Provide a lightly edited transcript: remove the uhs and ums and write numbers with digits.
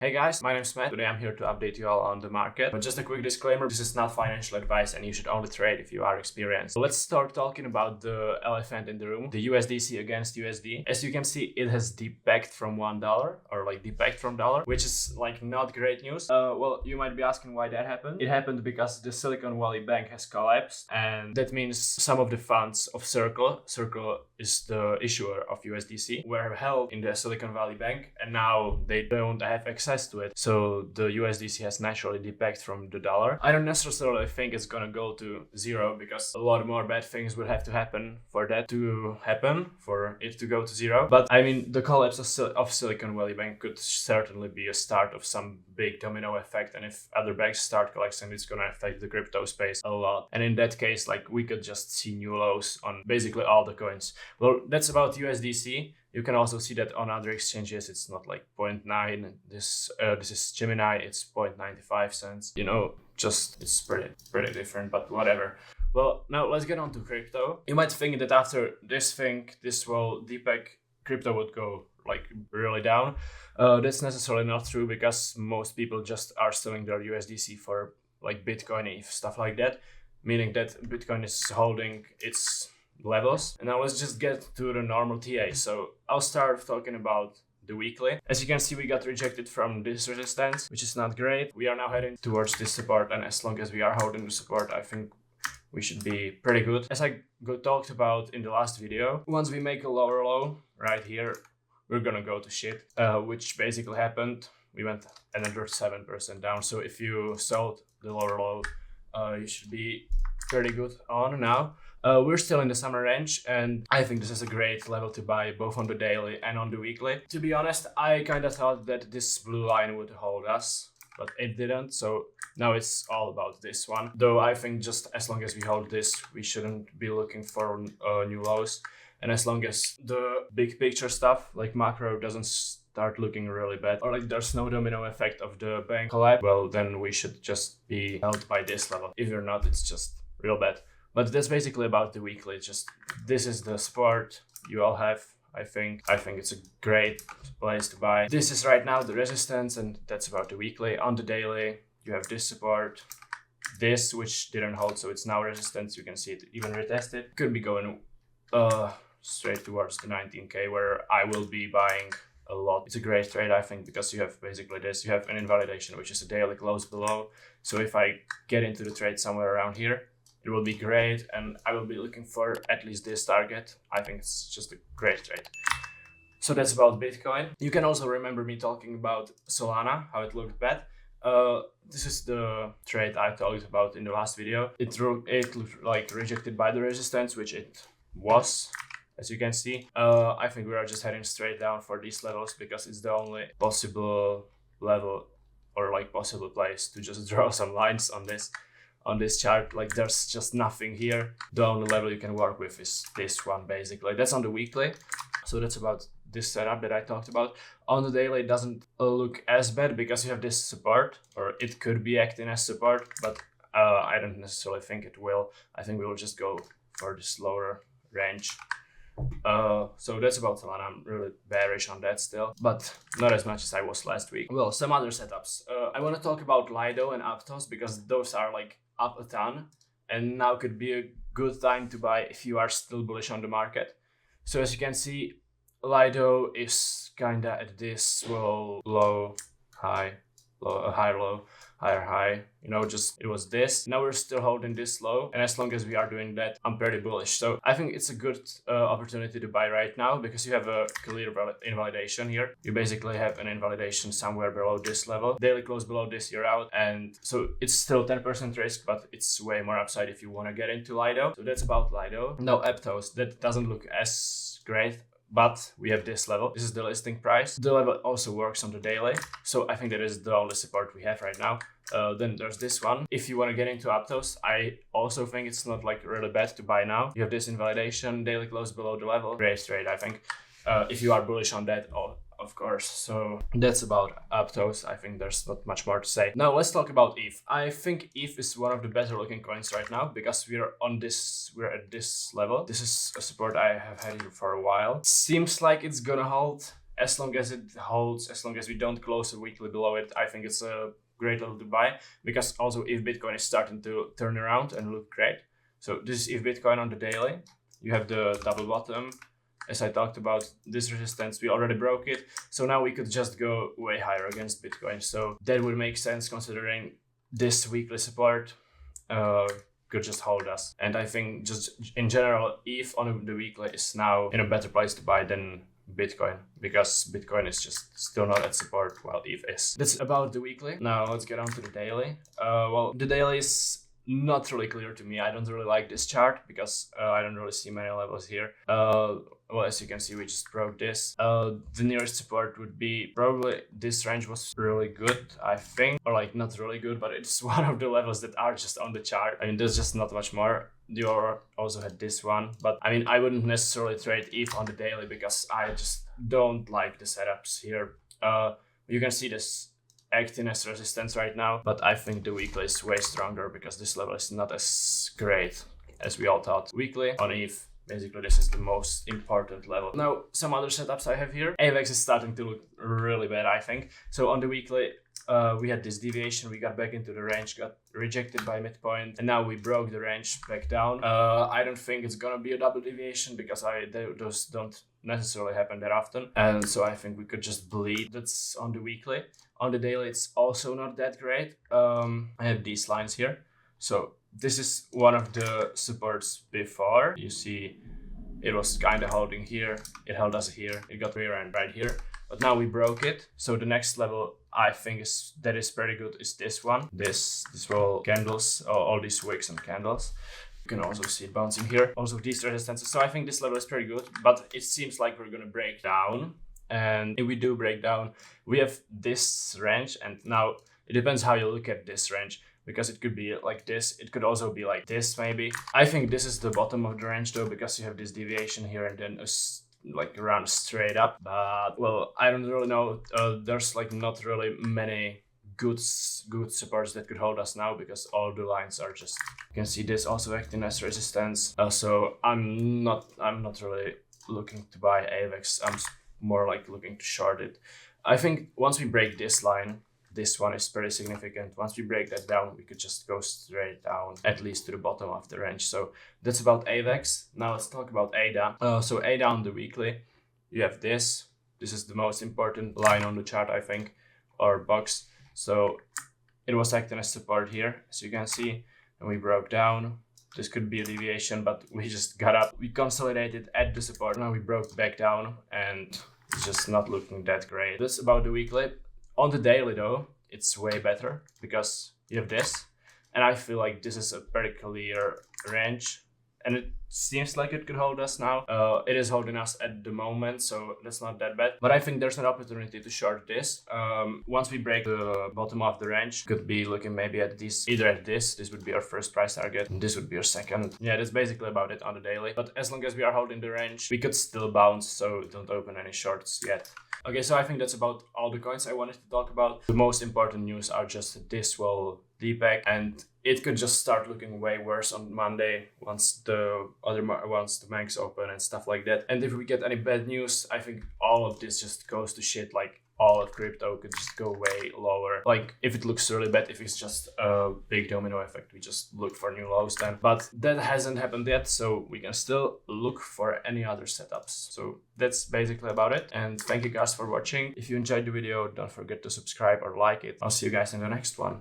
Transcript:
Hey guys, my name is Matt. Today I'm here to update you all on the market. But just a quick disclaimer, this is not financial advice and you should only trade if you are experienced. So let's start talking about the elephant in the room, the USDC against USD. As you can see, it has depegged from $1 or depegged from dollar, which is not great news. Well, you might be asking why that happened. It happened because the Silicon Valley Bank has collapsed, and that means some of the funds of Circle is the issuer of USDC, were held in the Silicon Valley Bank, and now they don't have access to it. So the USDC has naturally depegged from the dollar. I don't necessarily think it's gonna go to zero because a lot more bad things would have to happen for that to happen, for it to go to zero. But I mean, the collapse of Silicon Valley Bank could certainly be a start of some big domino effect. And if other banks start collapsing, it's gonna affect the crypto space a lot. And in that case, we could just see new lows on basically all the coins. Well, that's about USDC. You can also see that on other exchanges, it's not 0.9. This is Gemini, it's 0.95 cents. It's pretty different, but whatever. Well, now let's get on to crypto. You might think that after this will depeg, crypto would go really down. That's necessarily not true because most people just are selling their USDC for Bitcoin, ETH, stuff like that, meaning that Bitcoin is holding its levels. And now let's just get to the normal TA. So I'll start talking about the weekly. As you can see, we got rejected from this resistance, which is not great. We are now heading towards this support, and as long as we are holding the support, I think we should be pretty good. As I talked about in the last video, once we make a lower low right here, we're gonna go to shit, which basically happened. We went another 7% down. So if you sold the lower low, you should be pretty good on now. We're still in the summer range, and I think this is a great level to buy both on the daily and on the weekly. To be honest, I kind of thought that this blue line would hold us, but it didn't. So now it's all about this one. Though I think just as long as we hold this, we shouldn't be looking for new lows. And as long as the big picture stuff like macro doesn't start looking really bad, or there's no domino effect of the bank collapse, well, then we should just be held by this level. If you're not, it's just real bad. But that's basically about the weekly. Just this is the support you all have. I think it's a great place to buy. This is right now the resistance, and that's about the weekly. On the daily, you have this support, this which didn't hold, so it's now resistance. You can see it even retested. Could be going straight towards the 19K, where I will be buying a lot. It's a great trade, I think, because you have basically this. You have an invalidation, which is a daily close below. So if I get into the trade somewhere around here, it will be great, and I will be looking for at least this target. I think it's just a great trade. So that's about Bitcoin. You can also remember me talking about Solana, how it looked bad. This is the trade I talked about in the last video. It looked rejected by the resistance, which it was, as you can see. I think we are just heading straight down for these levels because it's the only possible level or possible place to just draw some lines on this chart. There's just nothing here. The only level you can work with is this one, basically. That's on the weekly. So that's about this setup that I talked about. On the daily, it doesn't look as bad because you have this support, or it could be acting as support, but I don't necessarily think it will. I think we will just go for this lower range. So that's about Solana. I'm really bearish on that still, but not as much as I was last week. Well, some other setups. I want to talk about LDO and Aptos because those are up a ton, and now could be a good time to buy if you are still bullish on the market. So as you can see, LDO is kinda at this low, high, low, high, low, higher high. It was this. Now we're still holding this low, and as long as we are doing that, I'm pretty bullish. So I think it's a good opportunity to buy right now because you have a clear invalidation here. You basically have an invalidation somewhere below this level. Daily close below this, you're out, and so it's still 10% risk, but it's way more upside if you want to get into LDO. So that's about LDO. Now Aptos, that doesn't look as great, but we have this level. This is the listing price. The level also works on the daily, so I think that is the only support we have right now. Then there's this one. If you want to get into Aptos, I also think it's not really bad to buy now. You have this invalidation, daily close below the level. Great trade, I think. If you are bullish on that, of course. So that's about Aptos. I think there's not much more to say. Now let's talk about ETH. I think ETH is one of the better looking coins right now because we're at this level. This is a support I have had here for a while. Seems like it's gonna hold, as long as it holds, as long as we don't close a weekly below it, I think it's a great level to buy, because also if Bitcoin is starting to turn around and look great. So this is if Bitcoin on the daily. You have the double bottom. As I talked about, this resistance, we already broke it. So now we could just go way higher against Bitcoin. So that would make sense considering this weekly support could just hold us. And I think just in general, ETH on the weekly is now in a better place to buy than Bitcoin, because Bitcoin is just still not at support while ETH is. That's about the weekly. Now let's get on to the daily. Well, the daily is not really clear to me. I don't really like this chart because I don't really see many levels here. Well, as you can see, we just broke this. The nearest support would be probably this range was really good, I think. Or like not really good, but it's one of the levels that are just on the chart. I mean, there's just not much more. You also had this one, but I mean, I wouldn't necessarily trade ETH on the daily because I just don't like the setups here. You can see this acting as resistance right now, but I think the weekly is way stronger because this level is not as great as we all thought. Weekly on ETH, basically this is the most important level. Now, some other setups I have here. AVAX is starting to look really bad, I think. So on the weekly, we had this deviation, we got back into the range, got rejected by midpoint, and now we broke the range back down. I don't think it's gonna be a double deviation because those don't necessarily happen that often, and so I think we could just bleed. That's on the weekly. On the daily, it's also not that great. I have these lines here. So this is one of the supports before. You see it was kind of holding here, it held us here, it got rear end right here, but now we broke it. So the next level I think is pretty good is this one. This whole candles, all these wicks and candles. You can also see it bouncing here. Also these resistances. So I think this level is pretty good, but it seems like we're gonna break down. And if we do break down, we have this range, and now it depends how you look at this range, because it could be like this, it could also be like this maybe. I think this is the bottom of the range though, because you have this deviation here and then like run straight up. But well, I don't really know. There's like not really many good supports that could hold us now, because all the lines are just, you can see this also acting as resistance. So I'm not really looking to buy AVAX. I'm more like looking to short it. I think once we break this line, this one is pretty significant. Once we break that down, we could just go straight down, at least to the bottom of the range. So that's about AVAX. Now let's talk about ADA. So ADA on the weekly, you have this. This is the most important line on the chart, I think, or box. So it was acting as support here, as you can see, and we broke down. This could be a deviation, but we just got up. We consolidated at the support. Now we broke back down, and it's just not looking that great. That's about the weekly. On the daily though, it's way better because you have this, and I feel like this is a pretty clear range, and it seems like it could hold us now. It is holding us at the moment, so that's not that bad. But I think there's an opportunity to short this. Once we break the bottom of the range, could be looking maybe at this, either at this would be our first price target, and this would be our second. Yeah, that's basically about it on the daily. But as long as we are holding the range, we could still bounce, so don't open any shorts yet. Okay, so I think that's about all the coins I wanted to talk about. The most important news are just this will DPEG, and it could just start looking way worse on Monday once the banks open and stuff like that. And if we get any bad news, I think all of this just goes to shit. Like all of crypto could just go way lower. Like if it looks really bad, if it's just a big domino effect, we just look for new lows then. But that hasn't happened yet, so we can still look for any other setups. So that's basically about it. And thank you guys for watching. If you enjoyed the video, don't forget to subscribe or like it. I'll see you guys in the next one.